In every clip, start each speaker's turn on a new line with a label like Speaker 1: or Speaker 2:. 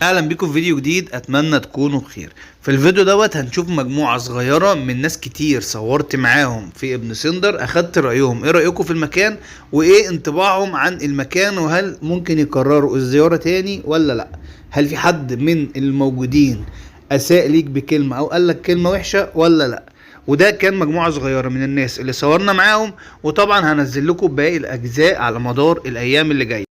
Speaker 1: اهلا بيكم في فيديو جديد، اتمنى تكونوا بخير. في الفيديو دوت هنشوف مجموعة صغيرة من ناس كتير صورت معاهم في ابن سندر، اخدت رأيهم. ايه رأيكم في المكان وايه انطباعهم عن المكان، وهل ممكن يكرروا الزيارة تاني ولا لا؟ هل في حد من الموجودين اساء ليك بكلمة او قالك كلمة وحشة ولا لا؟ وده كان مجموعة صغيرة من الناس اللي صورنا معاهم، وطبعا هنزل لكم باقي الاجزاء على مدار الايام اللي جاية.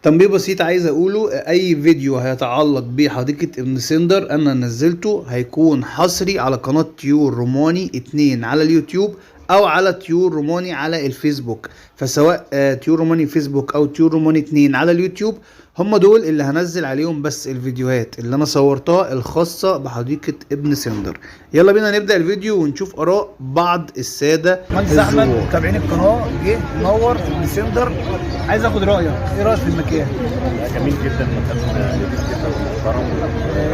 Speaker 1: تنبيه بسيط عايز اقوله، اي فيديو هيتعلق بحديقة ابن سندر انا نزلته هيكون حصري على قناة طيور روماني 2 على اليوتيوب او على طيور روماني على الفيسبوك. فسواء طيور روماني فيسبوك او طيور روماني 2 على اليوتيوب، هم دول اللي هنزل عليهم بس الفيديوهات اللي انا صورتها الخاصة بحديقة ابن سندر. يلا بينا نبدأ الفيديو ونشوف اراء بعض السادة
Speaker 2: احمد متابعين القناة. جه نور ابن سندر، عايز اخد رايك، ايه رايك في المكان؟
Speaker 3: جميل جدا، مكان لذيذ جدا ومحترم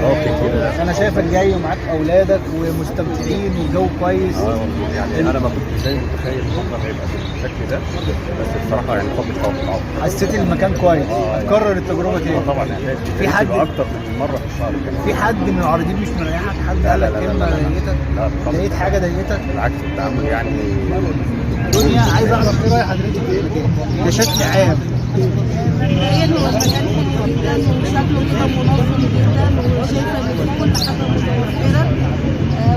Speaker 3: وراقي كده.
Speaker 2: انا شايفك جاي ومعاك اولادك ومستمتعين والجو كويس.
Speaker 3: يعني انا ما كنتش زي متخيل المنظر هيبقى بالشكل ده، بس بصراحه يعني فضل التوقعات.
Speaker 2: حسيت المكان كويس، هتكرر التجربه تاني؟
Speaker 3: طبعا يعني
Speaker 2: في حد
Speaker 3: اكتر من مره في الشهر كمان.
Speaker 2: في حد من العارضين مش مريحك؟ حد قال لك كلمه ضايقتك؟ لقيت حاجه ضايقتك؟
Speaker 3: بالعكس، التعامل يعني
Speaker 2: دنيا. عايز اعرف ايه راي حضرتك في المكان بشكل عام؟
Speaker 4: حلو، المكان حلو جدا وشكله كده منظم جدا، وشايفه ان في كل حاجه متوفره.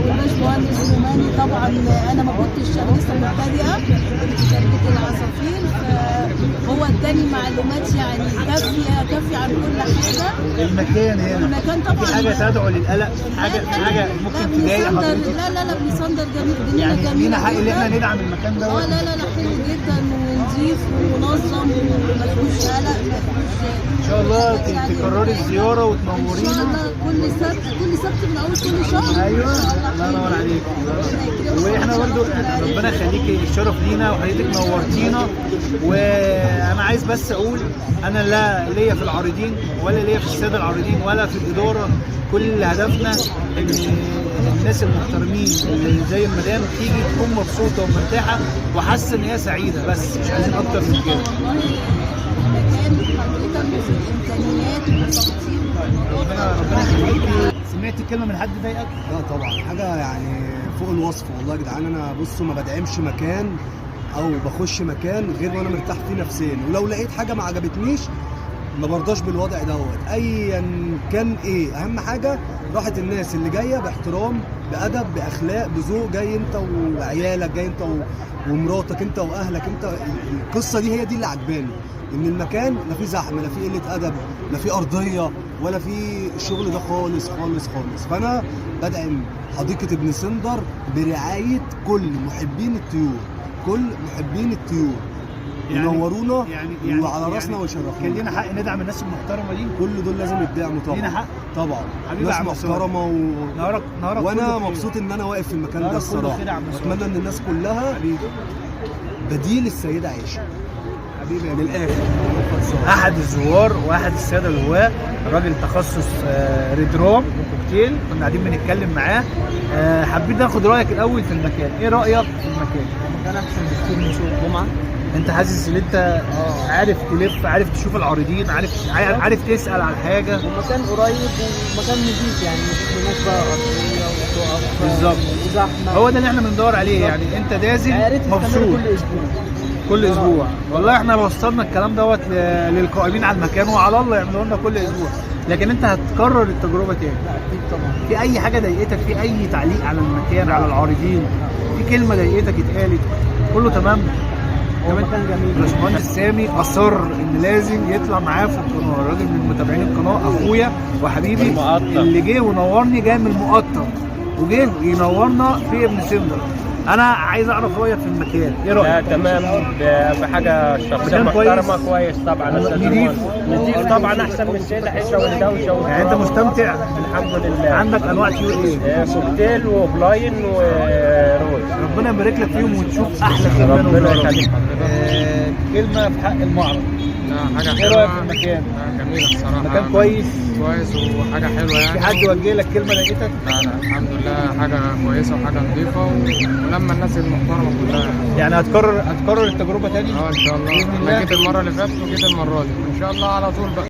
Speaker 4: والباشمهندس روماني طبعا انا ما كنتش لسه مبتدئه في شركه العصافير، فهو اداني معلومات يعني كافيه عن كل حاجه.
Speaker 2: المكان هنا
Speaker 4: المكان طبعا
Speaker 2: في حاجه تدعو للقلق؟ حاجه ممكن تضايق حضرتك؟
Speaker 4: لا ابن سندر جميل،
Speaker 2: يعني
Speaker 4: جميله
Speaker 2: لينا حق ان
Speaker 4: جدا.
Speaker 2: احنا ندعم المكان ده.
Speaker 4: لا حلو جدا ونظيف ومنظم وما فيهوش قلق، ما فيهوش.
Speaker 2: ان شاء الله تكرري الزياره وتنورينا
Speaker 4: ان شاء الله كل سبت من اول كل شهر.
Speaker 2: ايوه، الله ينور عليك. واحنا برضو ربنا يخليكي، الشرف لينا وحضرتك نورتينا. وانا عايز بس اقول، انا لا ليا في العارضين ولا ليا في الساده العارضين ولا في الاداره. كل هدفنا ان الناس المحترمين اللي زي المدام تيجي تكون مبسوطه ومرتاحه وحاسه ان هي سعيده، بس مش عايزين اكتر من كده.
Speaker 4: مكان حضرتك في الامكانيات والتخطيط
Speaker 2: ربنا يخليكي. سمعت كلمه من حد ضايقك؟
Speaker 5: لا طبعا، حاجه يعني فوق الوصف والله يا جدعان. انا بصوا ما بدعمش مكان او بخش مكان غير وانا مرتاح فيه نفسيا، ولو لقيت حاجه ما عجبتنيش ما برضاش بالوضع دوت ايا كان. ايه اهم حاجه؟ راحه الناس اللي جايه باحترام بادب باخلاق بذوق. جاي انت وعيالك، جاي انت ومراتك، انت واهلك، انت القصه دي هي دي اللي عجباني. ان المكان لا فيه زحمه، لا فيه قله ادب، لا فيه ارضيه، ولا فيه الشغل ده خالص خالص خالص. فانا بدعم حديقه ابن سندر برعايه كل محبين الطيور، كل محبين الطيور ينورونا وعلى راسنا ويشرفونا.
Speaker 2: كان لينا حق ندعم الناس المحترمه دي.
Speaker 5: كل دول لازم يدعموا طبعا.
Speaker 2: لينا حق
Speaker 5: طبعا،
Speaker 2: حبيبي
Speaker 5: ناس محترمه
Speaker 2: نهارك
Speaker 5: وانا مبسوط ان انا واقف في المكان ده الصراحه. اتمنى ان الناس كلها بديل السيده عائشه حبيبي من الاخر.
Speaker 2: احد الزوار واحد الساده الهواه، راجل تخصص ريدروم وكوكتيل، كنا قاعدين بنتكلم معاه. حبيت ناخد رايك الاول في المكان. ايه رايك في المكان؟
Speaker 6: المكان احسن بكتير من سوق الجمعه.
Speaker 2: انت حاسس ان انت عارف تلف، عارف تشوف العارضين، عارف تسال على حاجه؟
Speaker 6: المكان قريب ومكان نضيف، يعني مش هناك بقى ارضيه وتقف
Speaker 2: بالظبط
Speaker 6: وزحمه.
Speaker 2: هو ده اللي احنا بندور عليه، يعني انت نازل مبسوط
Speaker 6: كل اسبوع
Speaker 2: كل اسبوع. والله احنا وصلنا الكلام دوت للقائمين على المكان، وعلى الله يعملوا لنا كل اسبوع. لكن انت هتكرر التجربه تاني؟
Speaker 6: اكيد طبعا.
Speaker 2: في اي حاجه ضايقتك؟ في اي تعليق على المكان، على العارضين؟ في كلمه ضايقتك اتقالت؟ كله تمام؟
Speaker 6: هو مكان جميل.
Speaker 2: الباشمهندس سامي اصر ان لازم يطلع معاه في القناه، راجل من متابعين القناه، اخويا وحبيبي اللي جه ونورني، جاي من المقطم وجه ينورنا في ابن سندر. انا عايز اعرف رايك في المكان، ايه رايك؟
Speaker 7: تمام، بحاجه شخصيه محترمه كويس طبعا. نضيف طبعا، احسن من السيده عائشه والدوشه.
Speaker 2: يعني انت مستمتع؟
Speaker 7: الحمد لله.
Speaker 2: عندك انواع طيور ايه؟
Speaker 7: كوكتيل وبلاين وروز.
Speaker 2: ربنا يبارك لك فيهم ونشوف احلى كلمه.
Speaker 7: ربنا يخليك.
Speaker 2: كلمه في حق المعرض.
Speaker 8: حاجة
Speaker 2: ايه
Speaker 8: حلوة.
Speaker 2: رايك في المكان؟
Speaker 8: جميلة الصراحة.
Speaker 2: مكان كويس
Speaker 8: وحاجة حلوة يعني.
Speaker 2: في حد وجه لك كلمة ضايقتك؟
Speaker 8: لا الحمد لله، حاجة كويسة وحاجة نظيفة ولما الناس المحترمة كلها.
Speaker 2: يعني هتكرر التجربة تاني؟
Speaker 8: ان شاء الله.
Speaker 2: بإذن الله.
Speaker 8: انا جيت المرة اللي فاتت وجيت المرة دي، وان شاء الله على طول بقى.